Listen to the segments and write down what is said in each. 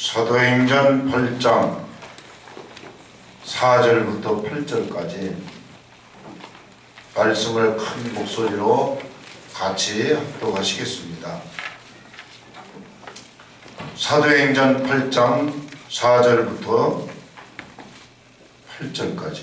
사도행전 8장 4절부터 8절까지 말씀을 큰 목소리로 같이 합독하시겠습니다. 사도행전 8장 4절부터 8절까지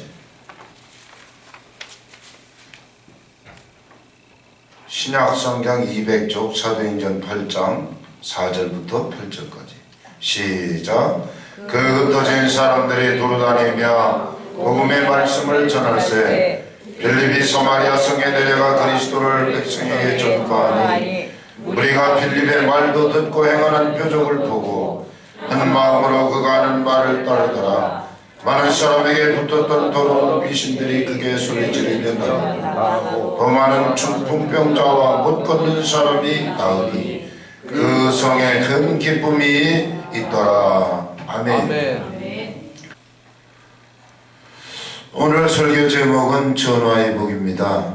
신약성경 200쪽 사도행전 8장 4절부터 8절까지 시작. 그 흩어진 사람들이 돌아다니며 복음의 말씀을 전할세 빌립이 사마리아 성에 내려가 그리스도를 백성에게 전파하니 우리가 빌립의 말도 듣고 행하는 표적을 보고 한 마음으로 그가 하는 말을 따르더라. 많은 사람에게 붙었던 더러운 귀신들이 크게 소리지르며 나오고 더 많은 중풍병자와 못 걷는 사람이 나으니 그 성에 큰 기쁨이 있더라. 아멘. 오늘 설교 제목은 전화의 복입니다.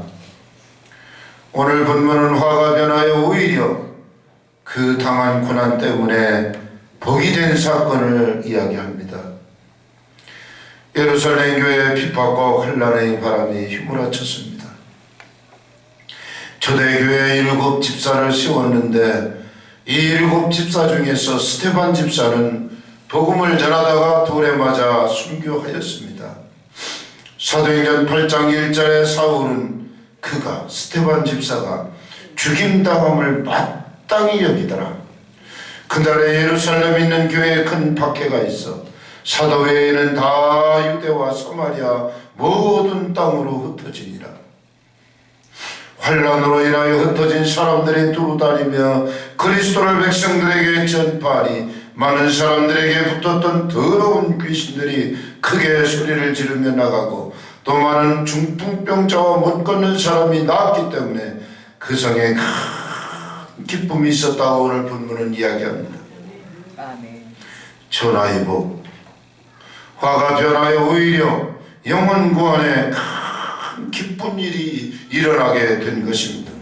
오늘 본문은 화가 변하여 오히려 그 당한 고난 때문에 복이 된 사건을 이야기합니다. 예루살렘 교회의 핍박과 환난의 바람이 휘몰아쳤습니다. 초대교회에 7 집사를 세웠는데 이 7 집사 중에서 스데반 집사는 복음을 전하다가 돌에 맞아 순교하였습니다. 사도행전 8장 1절에 사울은 그가 스데반 집사가 죽임당함을 마땅히 여기더라. 그날에 예루살렘에 있는 교회에 큰 박해가 있어 사도 외에는 다 유대와 사마리아 모든 땅으로 흩어지니라. 환난으로 인하여 흩어진 사람들이 두루다니며 그리스도를 백성들에게 전파하니 많은 사람들에게 붙었던 더러운 귀신들이 크게 소리를 지르며 나가고 또 많은 중풍병자와 못 걷는 사람이 나았기 때문에 그 성에 큰 기쁨이 있었다고 오늘 본문은 이야기합니다. 전하의 복, 화가 변하여 오히려 영혼 구원에 큰 기쁜 일이 일어나게 된 것입니다.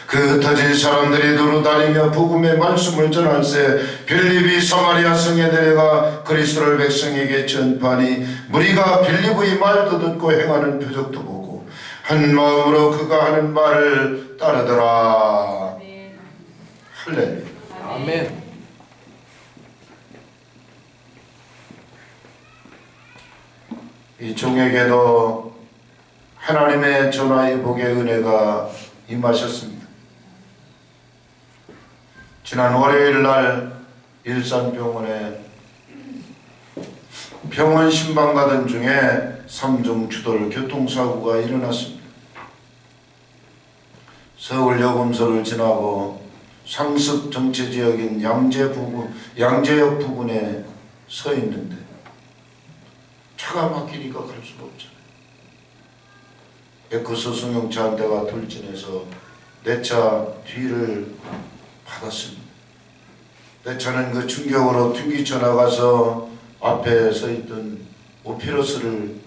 그 흩어진 사람들이 두루다니며 복음의 말씀을 전할세 빌립이 사마리아 성에 내려가 그리스도를 백성에게 전파하니 무리가 빌립의 말도 듣고 행하는 표적도 보고 한 마음으로 그가 하는 말을 따르더라. 할렐루야. 아멘. 이 종에게도 하나님의 전화의 복의 은혜가 임하셨습니다. 지난 월요일 날 일산병원에 병원 신방 가던 중에 3중 추돌 교통사고가 일어났습니다. 서울 여금소를 지나고 상습 정체지역인 양재역 부근에 서 있는데 차가 막히니까 갈 수가 없잖아요. 에크소 승용차 한 대가 돌진해서 내 차 뒤를 받았습니다. 내 차는 그 충격으로 튕기쳐 나가서 앞에 서 있던 오피러스를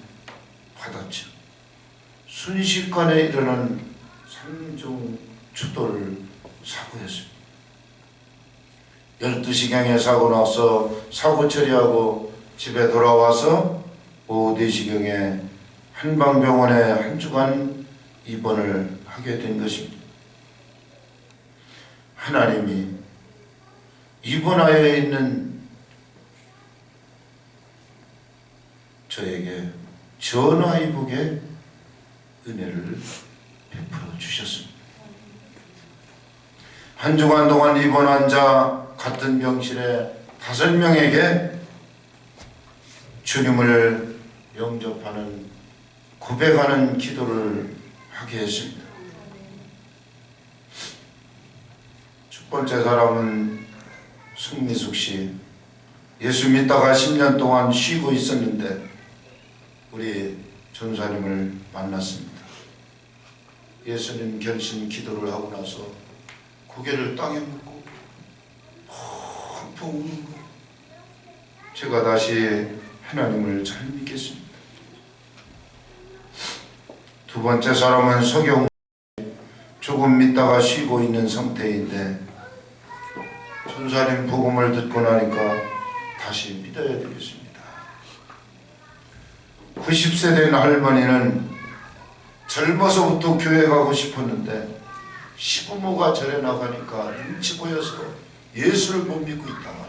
받았죠. 순식간에 일어난 3중 추돌 사고였습니다. 12시경에 사고 나서 사고 처리하고 집에 돌아와서 오후 4시경에 한방병원에 한 주간 입원을 하게 된 것입니다. 하나님이 입원하여 있는 저에게 전화의 복의 은혜를 베풀어 주셨습니다. 한 주간 동안 입원한 자 같은 병실에 5명에게 주님을 영접하는 고백하는 기도를 하게 했습니다. 첫 번째 사람은 승미숙 씨. 예수 믿다가 10년 동안 쉬고 있었는데 우리 전사님을 만났습니다. 예수님 결심 기도를 하고 나서 고개를 땅에 묻고 펑펑 우는 거. 제가 다시 하나님을 잘 믿겠습니다. 두 번째 사람은 서경. 조금 믿다가 쉬고 있는 상태인데 전사님 복음을 듣고 나니까 다시 믿어야 되겠습니다. 90세 된 할머니는 젊어서부터 교회 가고 싶었는데 시부모가 절에 나가니까 눈치 보여서 예수를 못 믿고 있다가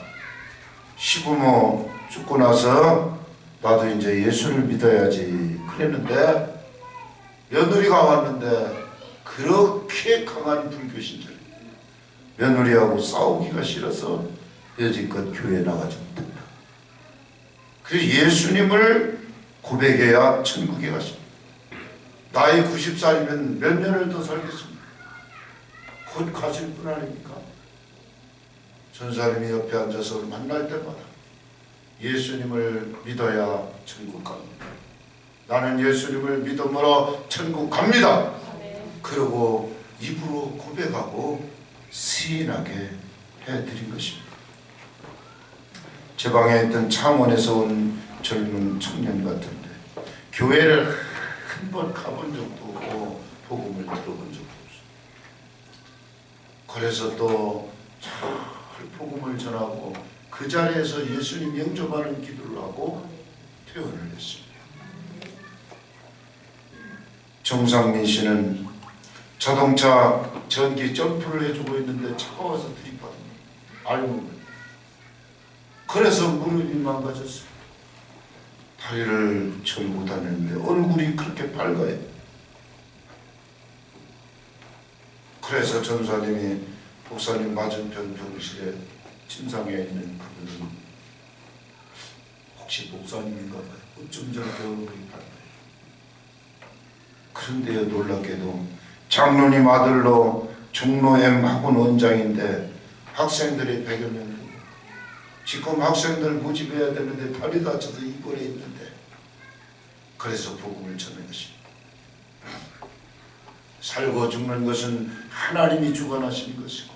시부모 죽고 나서 나도 이제 예수를 믿어야지 그랬는데 며느리가 왔는데 그렇게 강한 불교신절 며느리하고 싸우기가 싫어서 여지껏 교회에 나가지 못한다. 그래서 예수님을 고백해야 천국에 가십니다. 나이 90살이면 몇 년을 더 살겠습니까? 곧 가실 분 아닙니까? 전사님이 옆에 앉아서 만날 때마다 예수님을 믿어야 천국 갑니다. 나는 예수님을 믿음으로 천국 갑니다. 그러고 입으로 고백하고 시인하게 해드린 것입니다. 제 방에 있던 창원에서 온 젊은 청년 같은데 교회를 한 번 가본 적도 없고 복음을 들어본 적도 없어요. 그래서 또 잘 복음을 전하고 그 자리에서 예수님 영접하는 기도를 하고 퇴원을 했습니다. 정상민 씨는 자동차 전기 점프를 해주고 있는데 차가 와서 들이받는 알몸을. 그래서 무릎이 망가졌어요. 다리를 절고 다니는데 얼굴이 그렇게 밝아요. 그래서 전사님이 목사님 맞은편 병실에 침상에 있는 그분은 혹시 목사님인가 봐요. 어쩜 저렇게 얼굴이 밝아요. 그런데요, 놀랍게도 장로님 아들로 종로 M 학원 원장인데 학생들이 100여 명 되고 지금 학생들 모집해야 되는데 다리 다쳐서 입원해 있는데 그래서 복음을 전하는 것입니다. 살고 죽는 것은 하나님이 주관하시는 것이고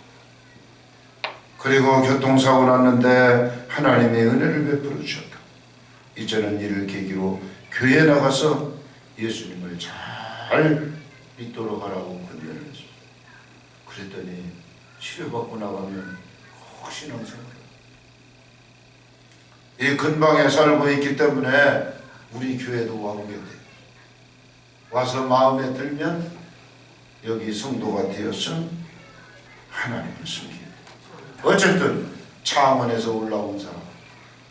그리고 교통사고 났는데 하나님의 은혜를 베풀어 주셨다. 이제는 이를 계기로 교회에 나가서 예수님을 잘 믿도록 하라고 권면을 했습니다. 그랬더니 치료받고 나가면 신앙생활을 이 근방에 살고 있기 때문에 우리 교회도 와보게 돼요. 와서 마음에 들면 여기 성도가 되어서 하나님을 섬기게 돼요. 어쨌든 창원에서 올라온 사람,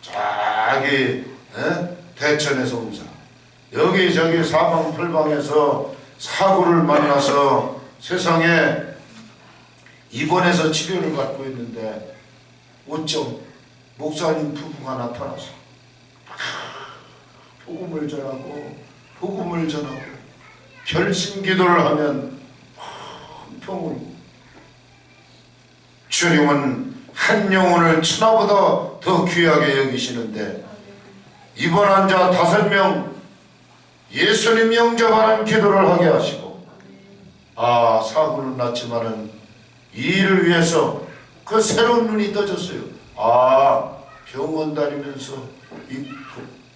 저기 대천에서 온 사람, 여기저기 사방팔방에서 사고를 만나서 세상에 입원해서 치료를 받고 있는데 어쩜 목사님 부부가 나타나서 복음을 전하고 결심 기도를 하면 평을 주님은 한 영혼을 천하보다 더 귀하게 여기시는데 입원 환자 5명 예수님 영접하는 기도를 하게 하시고 사고는 났지만은 이 일을 위해서 그 새로운 눈이 떠졌어요. 병원 다니면서 이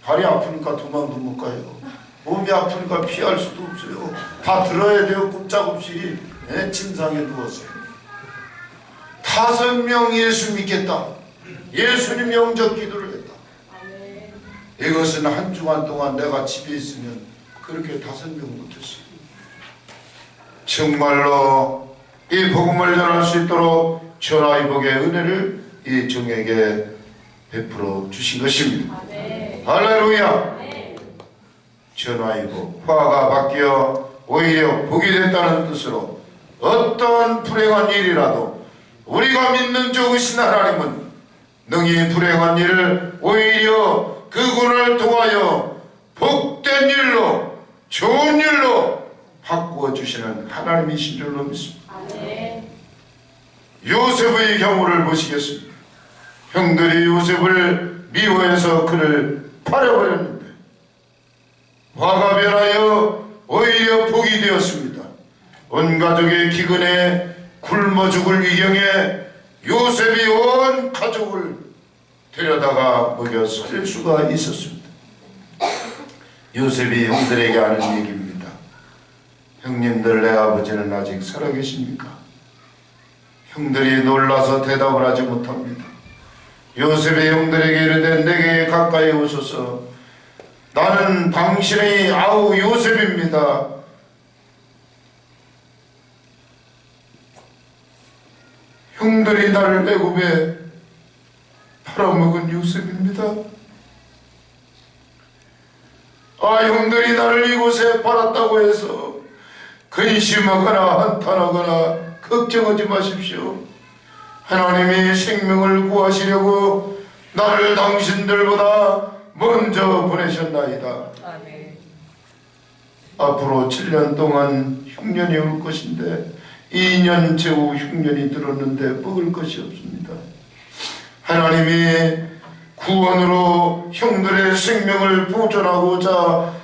발이 아프니까 도망도 못 가요. 몸이 아프니까 피할 수도 없어요. 다 들어야 돼요. 꼼짝없이 침상에 누웠어요. 5명 예수 믿겠다. 예수님 영접 기도를 했다. 이것은 한 주간 동안 내가 집에 있으면 그렇게 5명 못했어요. 정말로 이 복음을 전할 수 있도록 전하이복의 은혜를 이 종에게 베풀어 주신 것입니다. 할렐루야. 전하이복 화가 바뀌어 오히려 복이 됐다는 뜻으로 어떤 불행한 일이라도 우리가 믿는 좋으신 하나님은 능히 불행한 일을 오히려 그분을 통하여 복된 일로 좋은 일로 바꾸어 주시는 하나님이신 줄로 믿습니다. 요셉의 경우를 보시겠습니다. 형들이 요셉을 미워해서 그를 팔아버렸는데 화가 변하여 오히려 복이 되었습니다. 온 가족의 기근에 굶어 죽을 위경에 요셉이 온 가족을 데려다가 먹여 살릴 수가 있었습니다. 요셉이 형들에게 하는 얘기입니다. 형님들, 내 아버지는 아직 살아계십니까? 형들이 놀라서 대답을 하지 못합니다. 요셉의 형들에게 이르되 내게 가까이 오소서. 나는 당신의 아우 요셉입니다. 형들이 나를 애굽에 팔아먹은 요셉입니다. 형들이 나를 이곳에 팔았다고 해서 근심하거나 한탄하거나 걱정하지 마십시오. 하나님이 생명을 구하시려고 나를 당신들보다 먼저 보내셨나이다. 아멘. 앞으로 7년 동안 흉년이 올 것인데 2년 채우 흉년이 들었는데 먹을 것이 없습니다. 하나님이 구원으로 형들의 생명을 보존하고자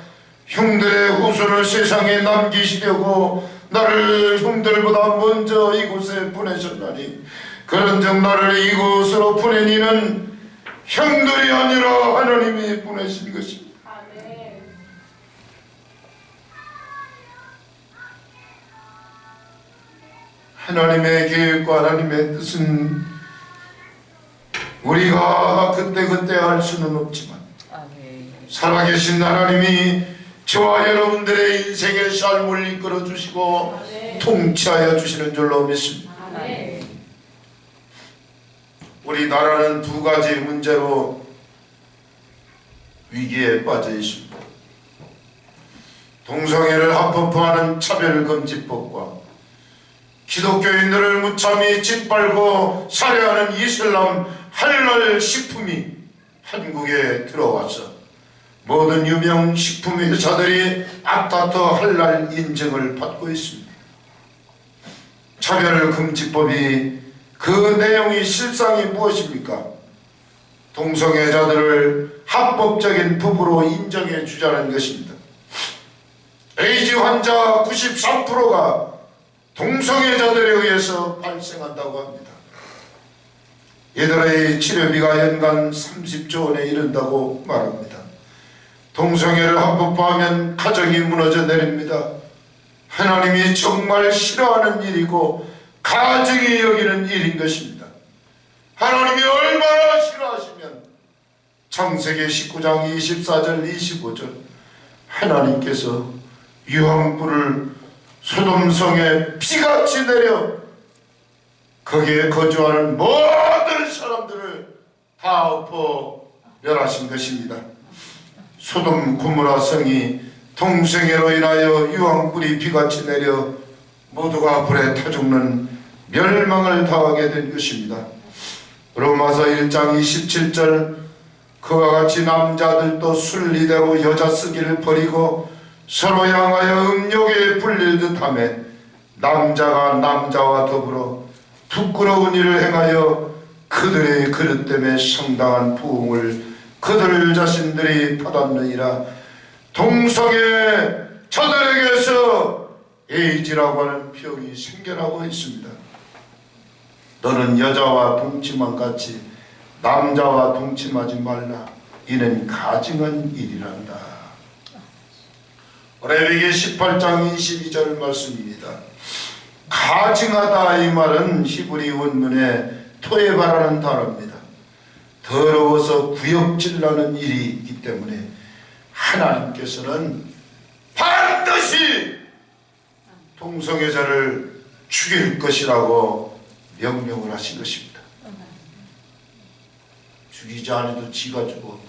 형들의 후손을 세상에 남기시려고 나를 형들보다 먼저 이곳에 보내셨나니, 그런즉 나를 이곳으로 보낸 이는 형들이 아니라 하나님이 보내신 것입니다. 아멘. 하나님의 계획과 하나님의 뜻은 우리가 그때그때 알 수는 없지만 아멘. 살아계신 하나님이 저와 여러분들의 인생의 삶을 이끌어 주시고 통치하여 주시는 줄로 믿습니다. 아멘. 우리 나라는 두 가지 문제로 위기에 빠져 있습니다. 동성애를 합법화하는 차별금지법과 기독교인들을 무참히 짓밟고 살해하는 이슬람 할랄 식품이 한국에 들어와서 모든 유명 식품 회사들이 아타터 할랄 인증을 받고 있습니다. 차별금지법이 그 내용이 실상이 무엇입니까? 동성애자들을 합법적인 부부로 인정해 주자는 것입니다. 에이즈 환자 93%가 동성애자들에 의해서 발생한다고 합니다. 이들의 치료비가 연간 30조 원에 이른다고 말합니다. 동성애를 합법화하면 가정이 무너져 내립니다. 하나님이 정말 싫어하는 일이고 가정이 여기는 일인 것입니다. 하나님이 얼마나 싫어하시면 창세기 19장 24절 25절 하나님께서 유황불을 소돔성에 피같이 내려 거기에 거주하는 모든 사람들을 다 엎어 멸하신 것입니다. 소돔 고모라 성이 동성애로 인하여 유황불이 비같이 내려 모두가 불에 타 죽는 멸망을 당하게 된 것입니다. 로마서 1장 27절 그와 같이 남자들도 순리대로 여자 쓰기를 버리고 서로 향하여 음욕에 불릴 듯하며 남자가 남자와 더불어 부끄러운 일을 행하여 그들의 그릇 때문에 상당한 부흥을 그들 자신들이 받았느니라. 동성애 저들에게서 에이즈라고 하는 병이 생겨나고 있습니다. 너는 여자와 동침한 같이 남자와 동침하지 말라. 이는 가증한 일이란다. 레위기 18장 22절 말씀입니다. 가증하다 이 말은 히브리 원문에 토에바라는 단어입니다. 더러워서 구역질나는 일이 있기 때문에 하나님께서는 반드시 동성애자를 죽일 것이라고 명령을 하신 것입니다. 죽이지 않아도 지가 죽어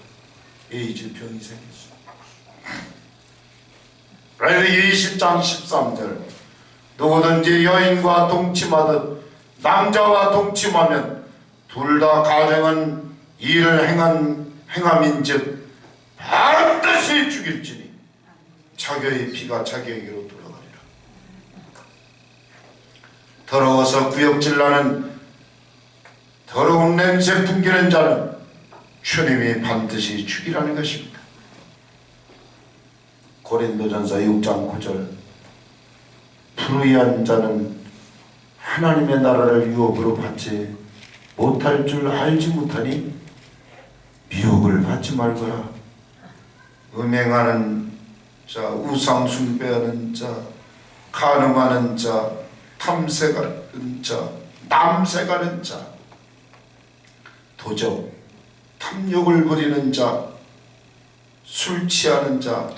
에이즈 병이 생겼어. 레위기 20장 13절 누구든지 여인과 동침하듯 남자와 동침하면 둘 다 가정은 일을 행함인즉 반드시 죽일지니 자기의 피가 자기에게로 돌아가리라. 더러워서 구역질나는 더러운 냄새 풍기는 자는 주님이 반드시 죽이라는 것입니다. 고린도전서 6장 9절 불의한 자는 하나님의 나라를 유업으로 받지 못할 줄 알지 못하니 미혹을 받지 말거라. 음행하는 자, 우상 숭배하는 자, 간음하는 자, 탐색하는 자, 남색하는 자, 도적, 탐욕을 부리는 자, 술 취하는 자,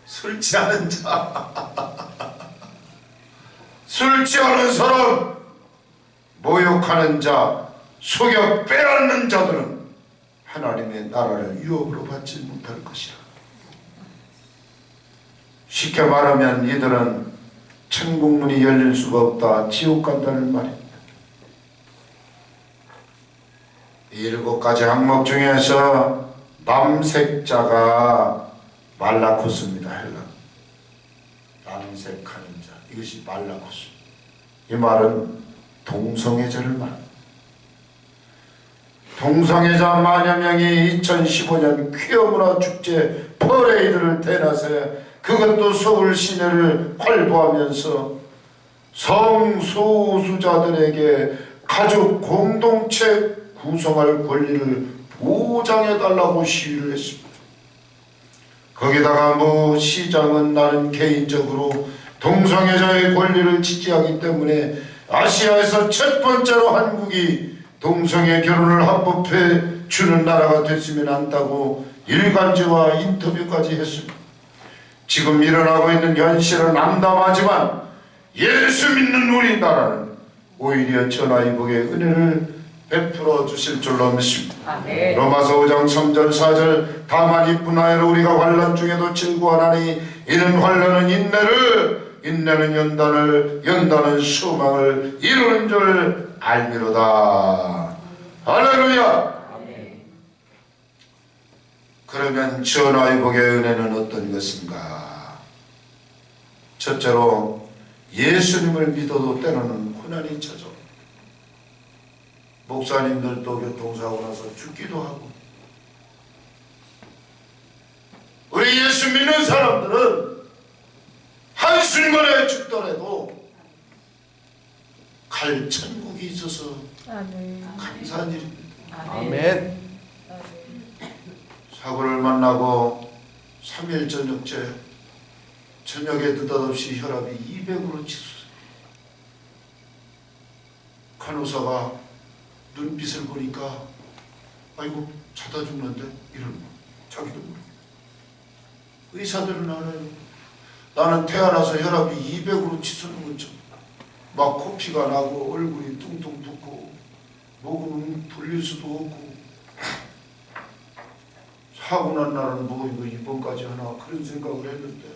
술 취하는 사람, 모욕하는 자, 속여 빼앗는 자들은 하나님의 나라를 유업으로 받지 못할 것이라. 쉽게 말하면 이들은 천국문이 열릴 수가 없다, 지옥 간다는 말입니다. 이 7가지 항목 중에서 남색자가 말라쿠스입니다. 헬라 남색하는 자, 이것이 말라쿠스. 이 말은 동성애자를 말합니다. 동성애자 만여 명이 2015년 퀴어 문화 축제 퍼레이드를 대낮에, 그것도 서울 시내를 활보하면서 성소수자들에게 가족 공동체 구성할 권리를 보장해달라고 시위를 했습니다. 거기다가 시장은 나는 개인적으로 동성애자의 권리를 지지하기 때문에 아시아에서 첫 번째로 한국이 동성애 결혼을 합법해 주는 나라가 됐으면 한다고 일간지와 인터뷰까지 했습니다. 지금 일어나고 있는 현실은 암담하지만 예수 믿는 우리나라는 오히려 전하위복의 은혜를 베풀어 주실 줄로 믿습니다. 아멘. 로마서 5장 3절 4절 다만 이뿐 아니라 우리가 환난 중에도 즐거워하나니 이는 환난은 인내는 연단은 소망을 이루는 줄 알미로다. 할렐루야. 아멘. 그러면 전하위복의 은혜는 어떤 것인가? 첫째로 예수님을 믿어도 때로는 고난이 찾아. 목사님들도 교통사고 나서 죽기도 하고, 우리 예수 믿는 사람들은 한순간에 죽더라도 갈 천국이 있어서 감사한 일입니다. 아멘. 사고를 만나고 3일 저녁째 저녁에 느닷없이 혈압이 200으로 치솟아요. 간호사가 눈빛을 보니까 아이고 자다 죽는데 이런 거 자기도 모르고. 의사들은 알아요. 나는 태어나서 혈압이 200으로 치솟는 것처럼 막 코피가 나고 얼굴이 뚱뚱 붓고 목은 돌릴 수도 없고, 사고 난 날은 이거 이번까지 하나 그런 생각을 했는데,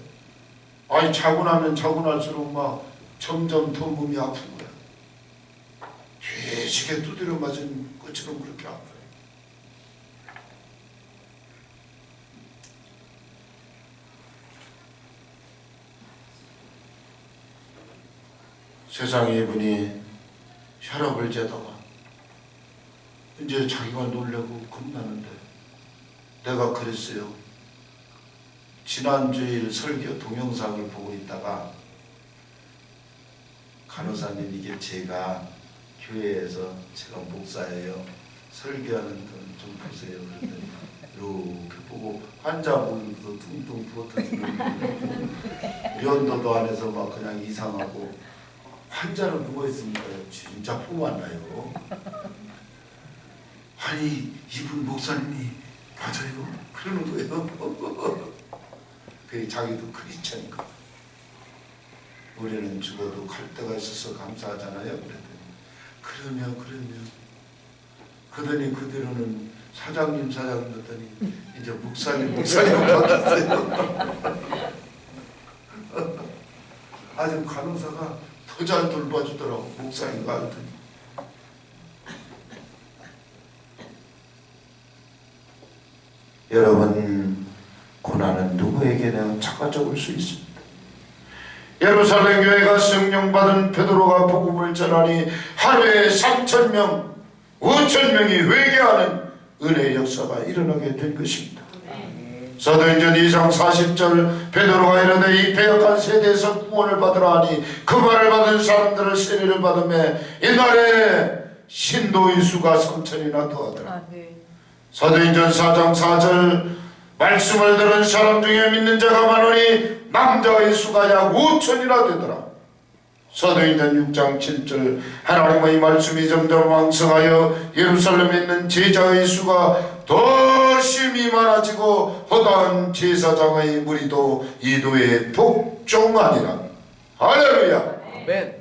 아니 자고 나면 자고 날수록 막 점점 더 몸이 아픈 거야. 되시게 두드려 맞은 것처럼 그렇게 아파요. 세상에 이분이 혈압을 재다가 이제 자기가 놀래고 겁나는데, 내가 그랬어요. 지난주일 설교 동영상을 보고 있다가 간호사님, 이게 제가 교회에서 제가 목사예요. 설교하는 건 좀 보세요. 그랬더니 이렇게 보고 환자 몸도 퉁퉁 부어터지고 면도도 안 해서 막 그냥 이상하고, 환자로 누워있으니까 진짜 폼 안 나요. 아니 이분 목사님이 맞아요? 그러는 거예요. 그 자기도 크리스찬이니까. 우리는 죽어도 갈 데가 있어서 감사하잖아요. 그랬더니 그러더니 그대로는 사장님 했더니 이제 목사님 바뀌었어요. 아주 간호사가 더 잘 돌봐주더라고, 목사인가 하더니. 여러분, 고난은 누구에게나 찾아올 수 있습니다. 예루살렘 교회가 성령받은 베드로가 복음을 전하니 하루에 3,000명, 5,000명이 회개하는 은혜의 역사가 일어나게 된 것입니다. 사도행전 2장 40절 베드로가 이르되 이 패역한 세대에서 구원을 받으라 하니 그 말을 받은 사람들은 세례를 받으며 이날에 신도의 수가 3,000이나 더하더라. 사도행전 4장 4절 말씀을 들은 사람 중에 믿는 자가 많으니 남자의 수가 약 5,000이나 되더라. 사도행전 6장 7절 하나님의 말씀이 점점 왕성하여 예루살렘에 있는 제자의 수가 더 심히 많아지고 허다한 제사장의 무리도 이도에 복종하니라. 할렐루야. 아멘.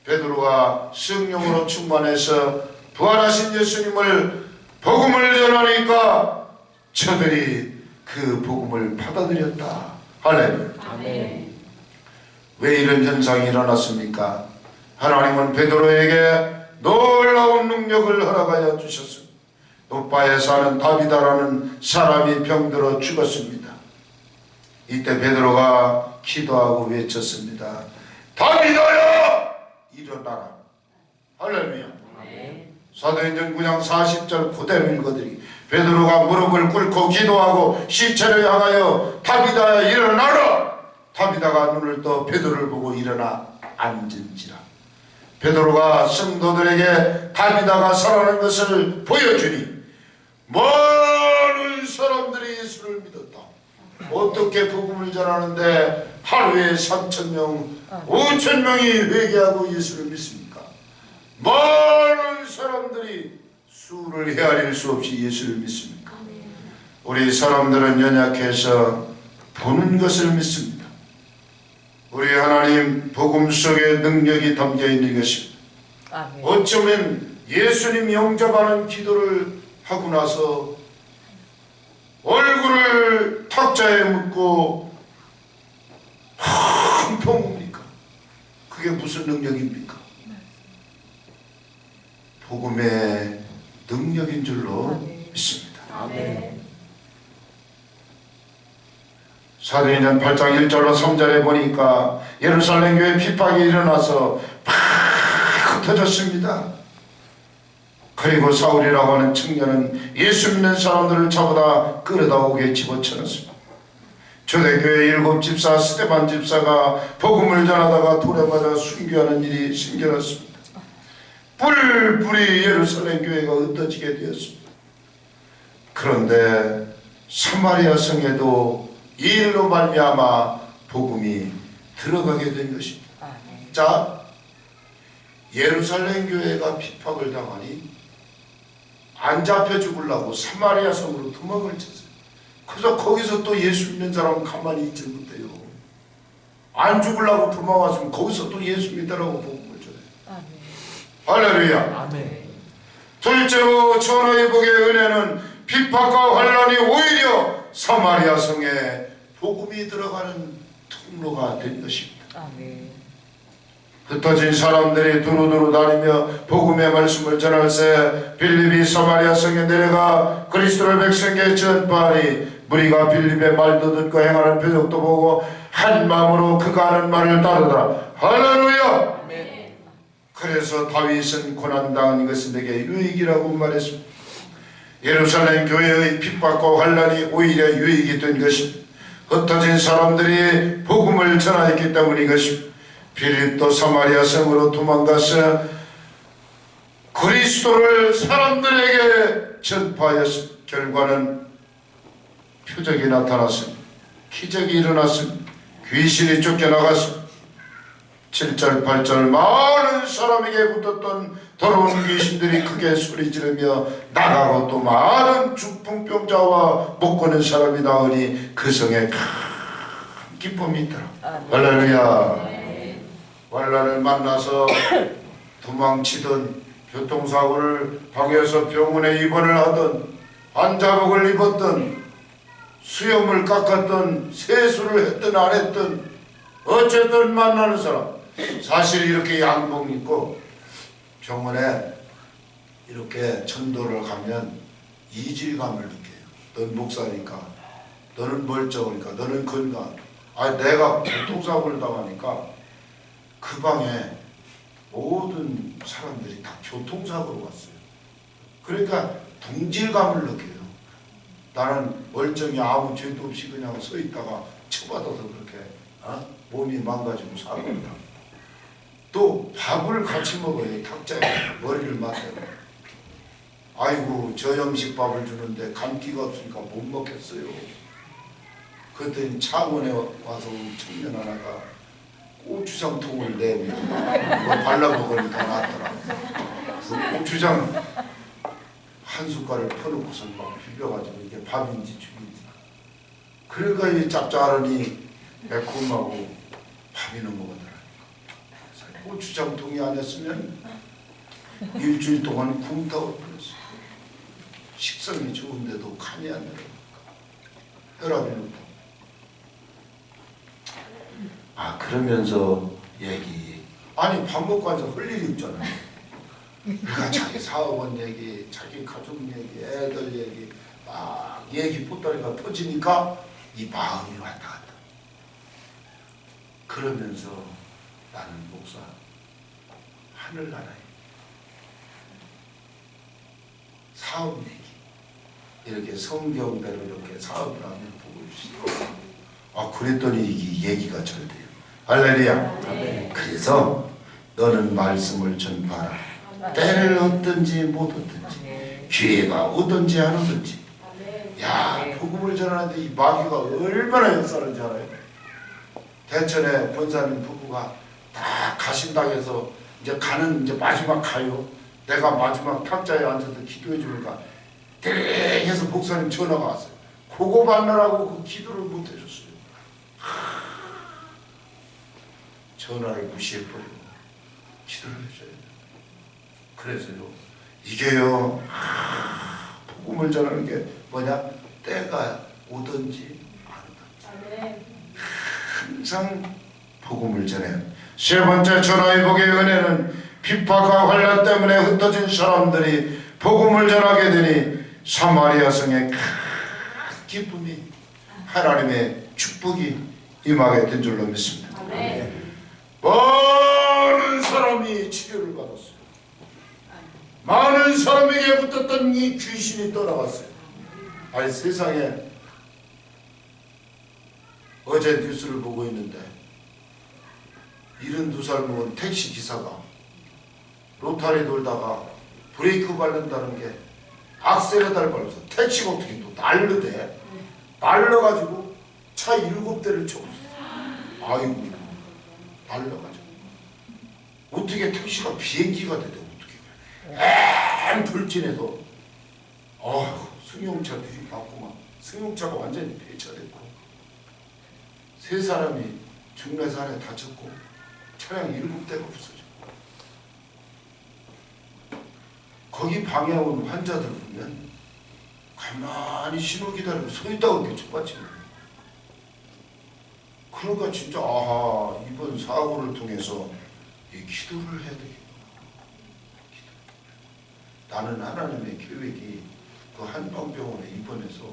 베드로가 성령으로 충만해서 부활하신 예수님을 복음을 전하니까 저들이 그 복음을 받아들였다. 할렐루야. 아멘. 왜 이런 현상이 일어났습니까? 하나님은 베드로에게 놀라운 능력을 허락하여 주셨습니다. 노바에 사는 다비다라는 사람이 병들어 죽었습니다. 이때 베드로가 기도하고 외쳤습니다. 다비다야 일어나라. 할렐루야. 사도행전 9장 40절 그대로 읽어드리기. 베드로가 무릎을 꿇고 기도하고 시체를 향하여 다비다야 일어나라. 다비다가 눈을 떠 베드로를 보고 일어나 앉은지라. 베드로가 성도들에게 다비다가 살아난 것을 보여주니 많은 사람들이 예수를 믿었다. 어떻게 복음을 전하는데 하루에 3,000명, 5,000명이 회개하고 예수를 믿습니까? 많은 사람들이 수를 헤아릴 수 없이 예수를 믿습니까? 우리 사람들은 연약해서 보는 것을 믿습니다. 우리 하나님 복음 속에 능력이 담겨 있는 것입니다. 어쩌면 예수님 영접하는 기도를 하고 나서 얼굴을 탁자에 묻고 한평 옵니까? 그게 무슨 능력입니까? 복음의 능력인 줄로 믿습니다. 아멘. 사도행전 8장 1절로 3절에 보니까 예루살렘 교회 핍박이 일어나서 막 흩어졌습니다. 그리고 사울이라고 하는 청년은 예수 믿는 사람들을 잡아다 끌어다 오게 집어쳐놨습니다. 초대교회 7 집사 스데반 집사가 복음을 전하다가 돌에 맞아 순교하는 일이 생겨났습니다. 뿔뿔이 예루살렘 교회가 흩어지게 되었습니다. 그런데 사마리아 성에도 이 일로 말미암아 복음이 들어가게 된 것입니다. 자, 예루살렘 교회가 핍박을 당하니 안 잡혀 죽으려고 사마리아 성으로 도망을 쳤어요. 그래서 거기서 또 예수 믿는 사람은 가만히 있지 못해요. 안 죽으려고 도망왔으면 거기서 또 예수 믿으라고 복음을 전해요. 할렐루야. 아멘. 둘째로 천하의 복의 은혜는 핍박과 환난이 오히려 사마리아 성에 복음이 들어가는 통로가 된 것입니다. 아멘. 흩어진 사람들이 두루두루 다니며 복음의 말씀을 전할 때 빌립이 사마리아 성에 내려가 그리스도를 백성에게 전파하니 무리가 빌립의 말도 듣고 행하는 표적도 보고 한 마음으로 그가 하는 말을 따르더라. 할렐루야. 아멘. 그래서 다윗은 고난당한 것은 내게 유익이라고 말했습니다. 예루살렘 교회의 핍박과 환난이 오히려 유익이 된 것입니다. 흩어진 사람들이 복음을 전하였기 때문인 것입니다. 빌립도 사마리아 성으로 도망가서 그리스도를 사람들에게 전파하였습니다. 결과는 표적이 나타났습니다. 기적이 일어났습니다. 귀신이 쫓겨나갔습니다. 7절 8절 많은 사람에게 붙었던 더러운 귀신들이 크게 소리 지르며 나가고 또 많은 중풍병자와 못 걷는 사람이 나으니 그 성에 큰 기쁨이 있더라. 할렐루야. 환난을 만나서 도망치던 교통사고를 당해서 병원에 입원을 하던 환자복을 입었던 수염을 깎았던 세수를 했든 안 했든 어쨌든 만나는 사람 사실 이렇게 양복 입고 병원에 이렇게 전도를 가면 이질감을 느껴요. 넌 목사니까, 너는 멀쩡하니까, 너는 건강. 내가 교통사고를 당하니까 그 방에 모든 사람들이 다 교통사고로 왔어요. 그러니까 동질감을 느껴요. 나는 멀쩡히 아무 죄도 없이 그냥 서 있다가 쳐받아서 그렇게 몸이 망가지고 사고를 당해요. 또 밥을 같이 먹어요. 탁자에 머리를 맞대고. 아이고 저 음식밥을 주는데 감기가 없으니까 못 먹겠어요. 그랬더니 창원에 와서 청년 하나가 고추장통을 내밀고 뭐 발라먹으니 더 낫더라고. 그 고추장 한 숟갈을 퍼놓고서 막 비벼가지고 이게 밥인지 죽인지 그러니까 이 짭짤하니 매콤하고 밥이 넘어가더라니까. 고추장통이 아니었으면 일주일 동안 굶다고 그랬어. 식성이 좋은데도 간이 안 들어가니까 혈압이 높다. 아 그러면서 얘기 아니 밥 먹고 앉아 할 일이 없잖아요. 그러니까 자기 사업원 얘기, 자기 가족 얘기, 애들 얘기 막 얘기 보따리가 터지니까 이 마음이 왔다 갔다. 그러면서 나는 목사 하늘나라에 사업 얘기 이렇게 성경대로 이렇게 사업을 하면 보고 주시고 아 그랬더니 이게 얘기가 잘 돼요. 할렐루야. 네. 그래서 너는 말씀을 전파하라. 때를 얻든지 못 얻든지 기회가 오든지 안 오든지. 야 복음을 전하는데 이 마귀가 얼마나 역사하는지 알아요? 대천에 권사님 부부가 딱 가신당에서 이제 가는 이제 마지막 가요. 내가 마지막 탁자에 앉아서 기도해 주니까 땡해서 목사님 전화가 왔어요. 그거 받느라고 그 기도를 못 해줬어요. 전화를 무시해버리고 기도를 해줘야 돼요. 그래서요 이게요 복음을 전하는 게 뭐냐 때가 오든지 안 오든지 항상 복음을 전해요. 세 번째 전화위복의 은혜는 핍박과 환난 때문에 흩어진 사람들이 복음을 전하게 되니 사마리아 성에 큰 기쁨이 하나님의 축복이 임하게 된 줄로 믿습니다. 많은 사람이 치료를 받았어요. 많은 사람에게 붙었던 이 귀신이 떠나갔어요. 아니 세상에 어제 뉴스를 보고 있는데 72살 먹은 택시 기사가 로타리 돌다가 브레이크 밟는다는 게 악셀에다를 밟아서 택시가 어떻게 또 날르대. 날려가지고 차 7대를 쳐버렸어요. 아이고 날려가지고 어떻게 택시가 비행기가 되대. 어떻게 돌진해서 승용차 들이받고만 승용차가 완전히 폐차됐고 세 사람이 중매산에 다쳤고 차량 7대가 없어졌고 거기 방해 온 환자들 보면 가만히 신호 기다리고 서 있다고 이렇게 촉받치는 거예요. 그러니까 진짜 아하 이번 사고를 통해서 이 기도를 해야 되겠다. 나는 하나님의 계획이 그 한방병원에 입원해서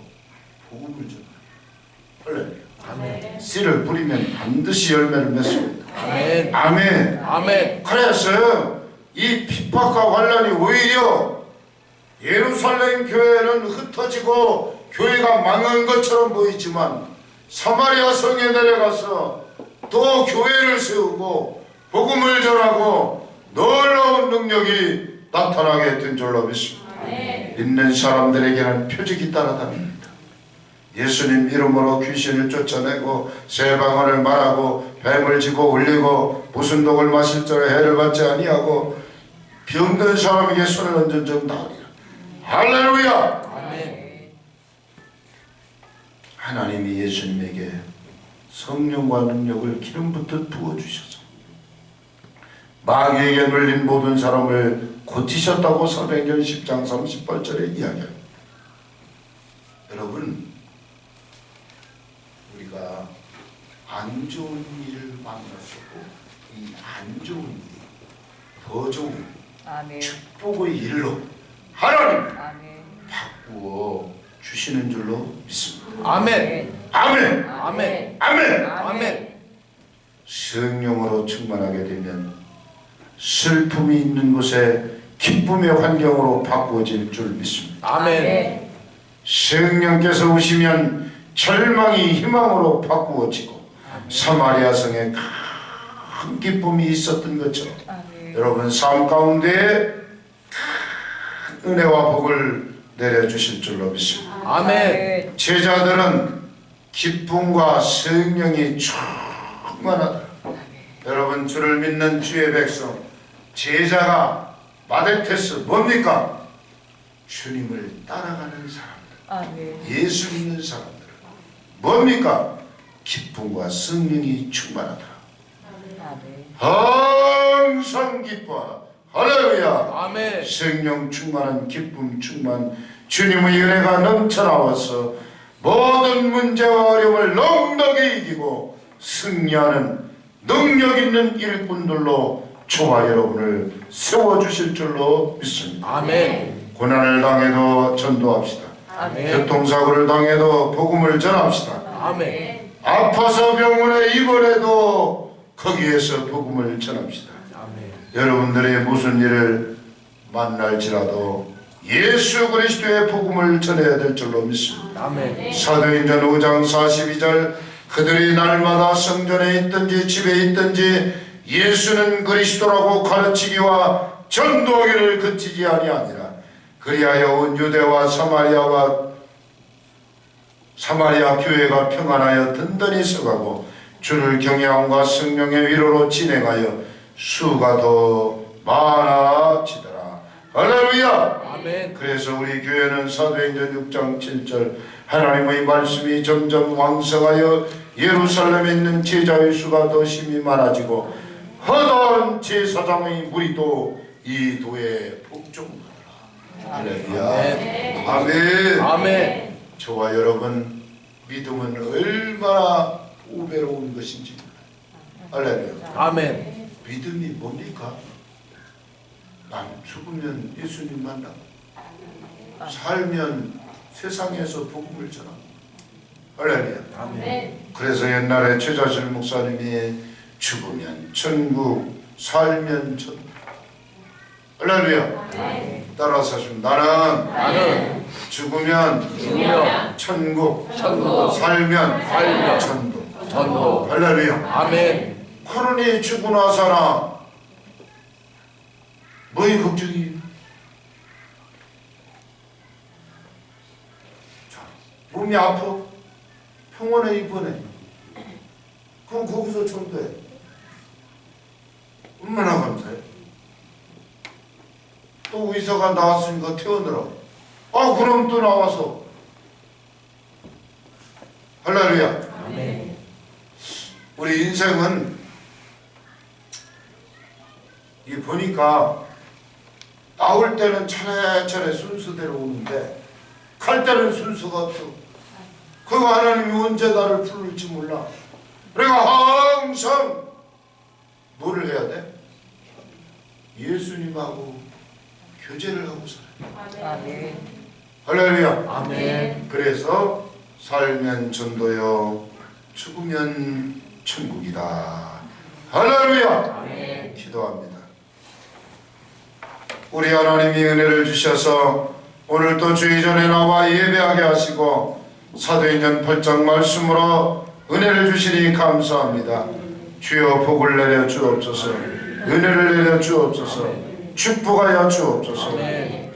복음을 전하라. 할렐루야. 씨를 뿌리면 반드시 열매를 맺습니다. 아멘. 아멘. 아멘. 그래서 이 핍박과 환난이 오히려 예루살렘 교회는 흩어지고 교회가 망한 것처럼 보이지만 사마리아 성에 내려가서 또 교회를 세우고 복음을 전하고 놀라운 능력이 나타나게 된 줄로 믿습니다. 믿는 사람들에게는 표적이 따라다닙니다. 예수님 이름으로 귀신을 쫓아내고 새 방언을 말하고 뱀을 지고 울리고 무슨 독을 마실 줄 해를 받지 아니하고 병든 사람에게 손을 얹은 적 나으리라. 할렐루야. 아멘. 하나님이 예수님에게 성령과 능력을 기름 붓듯 부어주셔서 마귀에게 눌린 모든 사람을 고치셨다고 사도행전 10장 38절에 이야기합니다. 여러분 우리가 안 좋은 일을 만났었고 이 안 좋은 일, 더 좋은 아멘. 축복의 일로 하나님 아멘. 바꾸어 주시는 줄로 믿습니다. 아멘. 아멘. 아멘. 아멘. 아멘. 성령으로 충만하게 되면 슬픔이 있는 곳에 기쁨의 환경으로 바꾸어질 줄 믿습니다. 아멘. 성령께서 오시면 절망이 희망으로 바꾸어지고 사마리아 성에 큰 기쁨이 있었던 것처럼 아멘. 여러분 삶 가운데 큰 은혜와 복을 내려주실 줄로 믿습니다. 아멘. 제자들은 기쁨과 성령이 충만하다. 여러분, 주를 믿는 주의 백성, 제자가 마데테스 뭡니까? 주님을 따라가는 사람들, 아멘. 예수 믿는 사람들은 뭡니까? 기쁨과 성령이 충만하더라. 아멘. 항상 기뻐하라. 할렐루야. 아멘. 성령 충만한 기쁨 충만, 주님의 은혜가 넘쳐나와서 모든 문제와 어려움을 넉넉히 이기고 승리하는 능력 있는 일꾼들로 저와 여러분을 세워주실 줄로 믿습니다. 아멘. 고난을 당해도 전도합시다. 아멘. 교통사고를 당해도 복음을 전합시다. 아멘. 아파서 병원에 입원해도 거기에서 복음을 전합시다. 아멘. 여러분들이 무슨 일을 만날지라도 예수 그리스도의 복음을 전해야 될 줄로 믿습니다. 아멘. 사도행전 5장 42절, 그들이 날마다 성전에 있든지 집에 있든지 예수는 그리스도라고 가르치기와 전도하기를 그치지 아니하니라. 그리하여 온 유대와 사마리아 교회가 평안하여 든든히 서가고 주를 경외함과 성령의 위로로 진행하여 수가 더 많아지더라. 할렐루야. 아멘. 그래서 우리 교회는 사도행전 6장 7절, 하나님의 말씀이 점점 왕성하여 예루살렘에 있는 제자의 수가 더 심히 많아지고 허다한 제사장의 무리도 이 도에 복종하더라. 할렐루야. 아멘. 아멘. 저와 여러분, 믿음은 얼마나 우배로운 것인지. 할렐루야. 아멘. 믿음이 뭡니까? 난 죽으면 예수님 만나고 살면 세상에서 복음을 전하고. 할렐루야. 아멘. 그래서 옛날에 최자실 목사님이 죽으면 천국, 살면 천국. 할렐루야. 따라서 하시면, 나는 죽으면 천국, 살면 천국. 전도. 할렐루야. 아멘. 그러니 죽으나 사나 뭐의 걱정이에요? 자, 몸이 아파? 병원에 입원해. 그럼 거기서 전도해. 얼마나 감사해. 또 의사가 나왔으니까 퇴원하라. 아, 그럼 또 나와서. 할렐루야. 아멘. 우리 인생은 이 보니까 나올 때는 차례차례 순서대로 오는데 갈 때는 순서가 없어. 그거 하나님이 언제 나를 부를지 몰라. 내가 항상 뭐를 해야 돼? 예수님하고 교제를 하고 살아요. 아멘. 할렐루야. 아멘. 그래서 살면 전도요, 죽으면 천국이다. 할렐루야. 아멘. 기도합니다. 우리 하나님이 은혜를 주셔서 오늘 또 주의 전에 나와 예배하게 하시고 사도행전 8장 말씀으로 은혜를 주시니 감사합니다. 주여, 복을 내려 주옵소서. 은혜를 내려 주옵소서. 축복하여 주옵소서.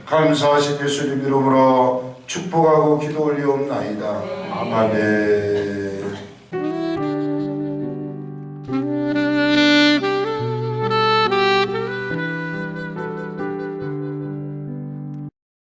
감사하신 예수님 이름으로 축복하고 기도 올리옵나이다. 아멘.